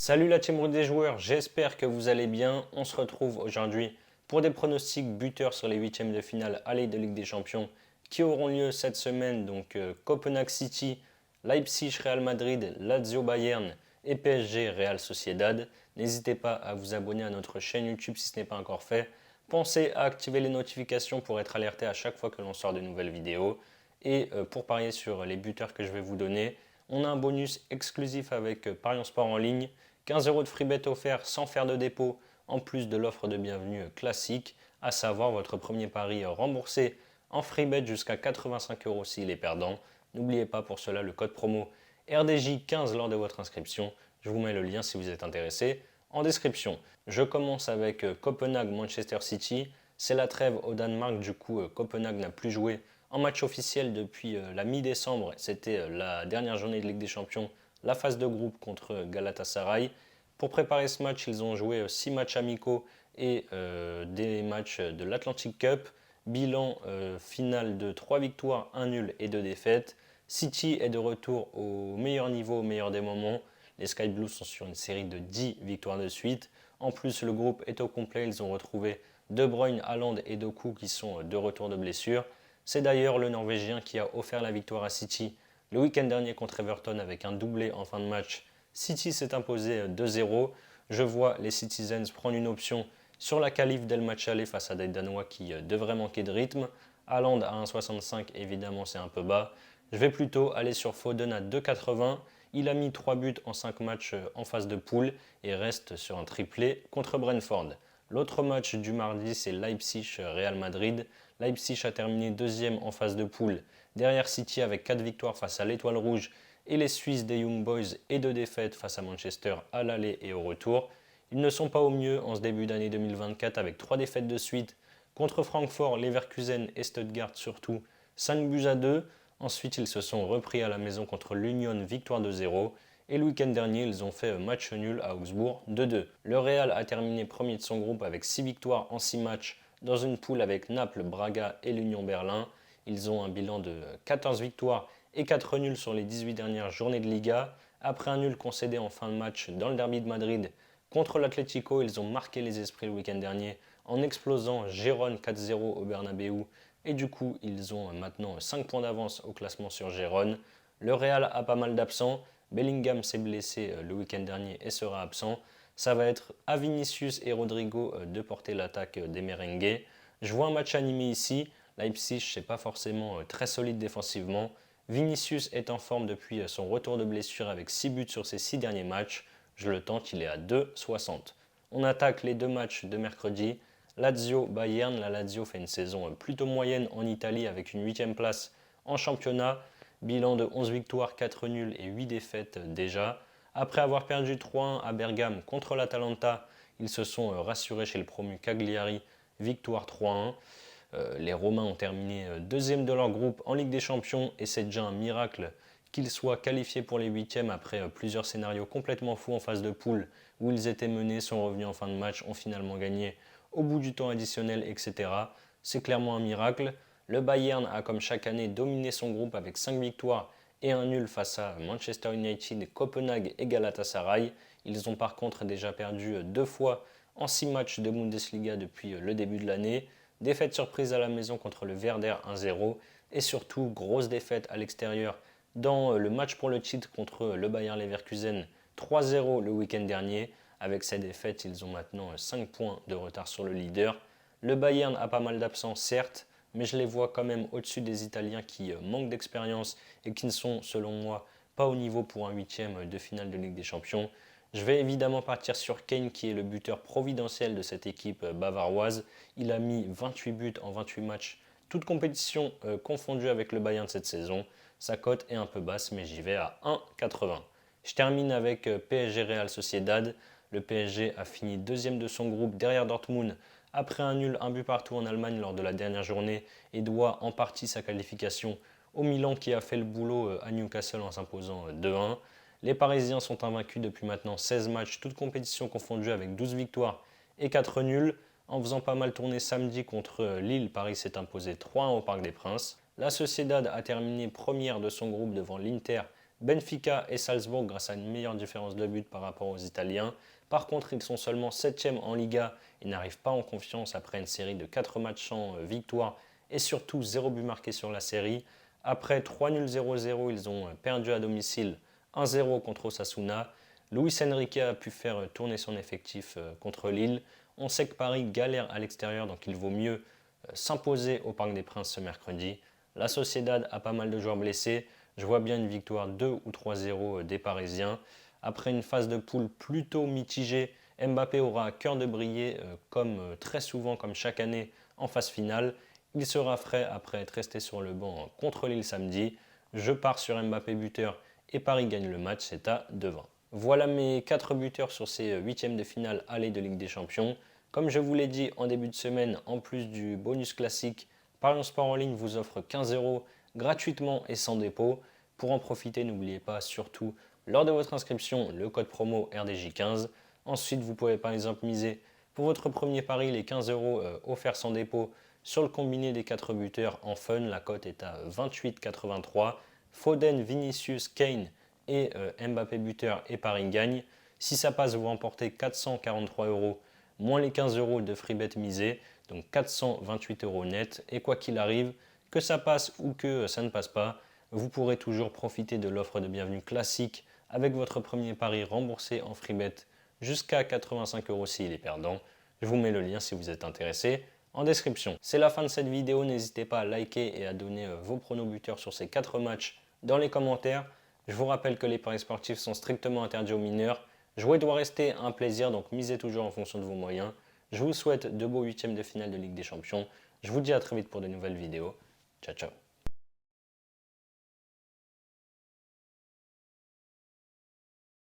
Salut la team des joueurs, j'espère que vous allez bien. On se retrouve aujourd'hui pour des pronostics buteurs sur les huitièmes de finale aller de Ligue des Champions qui auront lieu cette semaine. Donc Copenhague City, Leipzig Real Madrid, Lazio Bayern et PSG Real Sociedad. N'hésitez pas à vous abonner à notre chaîne YouTube si ce n'est pas encore fait. Pensez à activer les notifications pour être alerté à chaque fois que l'on sort de nouvelles vidéos. Et pour parier sur les buteurs que je vais vous donner, on a un bonus exclusif avec Parions Sport en ligne. 15 euros de free bet offert sans faire de dépôt, en plus de l'offre de bienvenue classique, à savoir votre premier pari remboursé en free bet jusqu'à 85 euros s'il est perdant. N'oubliez pas pour cela le code promo RDJ15 lors de votre inscription. Je vous mets le lien si vous êtes intéressé en description. Je commence avec Copenhague-Manchester City. C'est la trêve au Danemark, du coup Copenhague n'a plus joué en match officiel depuis la mi-décembre. C'était la dernière journée de Ligue des Champions, la phase de groupe contre Galatasaray. Pour préparer ce match, ils ont joué 6 matchs amicaux et des matchs de l'Atlantic Cup. Bilan final de 3 victoires, 1 nul et 2 défaites. City est de retour au meilleur niveau, au meilleur des moments. Les Sky Blues sont sur une série de 10 victoires de suite. En plus, le groupe est au complet. Ils ont retrouvé De Bruyne, Haaland et Doku qui sont de retour de blessure. C'est d'ailleurs le Norvégien qui a offert la victoire à City le week-end dernier contre Everton avec un doublé en fin de match. City s'est imposé 2-0. Je vois les Citizens prendre une option sur la qualif dès le match aller face à des Danois qui devraient manquer de rythme. Haaland à 1,65, évidemment c'est un peu bas. Je vais plutôt aller sur Foden à 2,80. Il a mis 3 buts en 5 matchs en phase de poule et reste sur un triplé contre Brentford. L'autre match du mardi, c'est Leipzig-Real Madrid. Leipzig a terminé deuxième en phase de poule, derrière City avec 4 victoires face à l'Étoile Rouge et les Suisses des Young Boys et 2 défaites face à Manchester à l'aller et au retour. Ils ne sont pas au mieux en ce début d'année 2024 avec 3 défaites de suite contre Francfort, Leverkusen et Stuttgart surtout, 5 buts à 2. Ensuite, ils se sont repris à la maison contre l'Union, victoire de 0. Et le week-end dernier, ils ont fait match nul à Augsbourg 2-2. Le Real a terminé premier de son groupe avec 6 victoires en 6 matchs dans une poule avec Naples, Braga et l'Union Berlin. Ils ont un bilan de 14 victoires et 4 nuls sur les 18 dernières journées de Liga. Après un nul concédé en fin de match dans le derby de Madrid contre l'Atlético, ils ont marqué les esprits le week-end dernier en explosant Gérone 4-0 au Bernabeu. Et du coup, ils ont maintenant 5 points d'avance au classement sur Gérone. Le Real a pas mal d'absents. Bellingham s'est blessé le week-end dernier et sera absent. Ça va être à Vinicius et Rodrigo de porter l'attaque des merengues. Je vois un match animé ici. Leipzig, c'est pas forcément très solide défensivement. Vinicius est en forme depuis son retour de blessure avec 6 buts sur ses 6 derniers matchs. Je le tente, il est à 2,60. On attaque les deux matchs de mercredi. Lazio-Bayern, la Lazio fait une saison plutôt moyenne en Italie avec une 8e place en championnat. Bilan de 11 victoires, 4 nuls et 8 défaites déjà. Après avoir perdu 3-1 à Bergame contre l'Atalanta, ils se sont rassurés chez le promu Cagliari, victoire 3-1. Les Romains ont terminé deuxième de leur groupe en Ligue des Champions et c'est déjà un miracle qu'ils soient qualifiés pour les huitièmes après plusieurs scénarios complètement fous en phase de poule où ils étaient menés, sont revenus en fin de match, ont finalement gagné au bout du temps additionnel, etc. C'est clairement un miracle. Le Bayern a comme chaque année dominé son groupe avec 5 victoires et un nul face à Manchester United, Copenhague et Galatasaray. Ils ont par contre déjà perdu 2 fois en 6 matchs de Bundesliga depuis le début de l'année. Défaite surprise à la maison contre le Werder 1-0 et surtout grosse défaite à l'extérieur dans le match pour le titre contre le Bayer Leverkusen 3-0 le week-end dernier. Avec cette défaite, ils ont maintenant 5 points de retard sur le leader. Le Bayern a pas mal d'absents certes, mais je les vois quand même au-dessus des Italiens qui manquent d'expérience et qui ne sont selon moi pas au niveau pour un huitième de finale de Ligue des Champions. Je vais évidemment partir sur Kane qui est le buteur providentiel de cette équipe bavaroise. Il a mis 28 buts en 28 matchs, toutes compétitions confondues avec le Bayern cette saison. Sa cote est un peu basse mais j'y vais à 1,80. Je termine avec PSG Real Sociedad. Le PSG a fini deuxième de son groupe derrière Dortmund après un nul, un but partout en Allemagne lors de la dernière journée et doit en partie sa qualification au Milan qui a fait le boulot à Newcastle en s'imposant 2-1. Les Parisiens sont invaincus depuis maintenant 16 matchs, toutes compétitions confondues avec 12 victoires et 4 nuls. En faisant pas mal tourner samedi contre Lille, Paris s'est imposé 3-1 au Parc des Princes. La Sociedad a terminé première de son groupe devant l'Inter Benfica et Salzbourg grâce à une meilleure différence de but par rapport aux Italiens. Par contre, ils sont seulement 7e en Liga et n'arrivent pas en confiance après une série de 4 matchs sans victoire et surtout 0 but marqué sur la série. Après 3 nuls 0-0, ils ont perdu à domicile 1-0 contre Osasuna. Luis Enrique a pu faire tourner son effectif contre Lille. On sait que Paris galère à l'extérieur, donc il vaut mieux s'imposer au Parc des Princes ce mercredi. La Sociedad a pas mal de joueurs blessés. Je vois bien une victoire 2 ou 3-0 des Parisiens. Après une phase de poule plutôt mitigée, Mbappé aura à cœur de briller comme très souvent, comme chaque année, en phase finale. Il sera frais après être resté sur le banc contre Lille samedi. Je pars sur Mbappé buteur et Paris gagne le match, c'est à 2-20. Voilà mes 4 buteurs sur ces huitièmes de finale aller de Ligue des Champions. Comme je vous l'ai dit en début de semaine, en plus du bonus classique, Parions Sport en ligne vous offre 15 euros gratuitement et sans dépôt. Pour en profiter, n'oubliez pas surtout lors de votre inscription le code promo RDJ15. Ensuite, vous pouvez par exemple miser pour votre premier pari les 15 euros offerts sans dépôt sur le combiné des 4 buteurs en fun. La cote est à 28,83. Foden, Vinicius, Kane et Mbappé buteur et Paris gagne. Si ça passe, vous remportez 443 euros moins les 15 euros de free bet misé, donc 428 euros net. Et quoi qu'il arrive, que ça passe ou que ça ne passe pas, vous pourrez toujours profiter de l'offre de bienvenue classique avec votre premier pari remboursé en free bet jusqu'à 85 euros s'il est perdant. Je vous mets le lien si vous êtes intéressé en description. C'est la fin de cette vidéo, n'hésitez pas à liker et à donner vos pronos buteurs sur ces 4 matchs dans les commentaires. Je vous rappelle que les paris sportifs sont strictement interdits aux mineurs. Jouer doit rester un plaisir, donc misez toujours en fonction de vos moyens. Je vous souhaite de beaux huitièmes de finale de Ligue des Champions. Je vous dis à très vite pour de nouvelles vidéos. Ciao, ciao.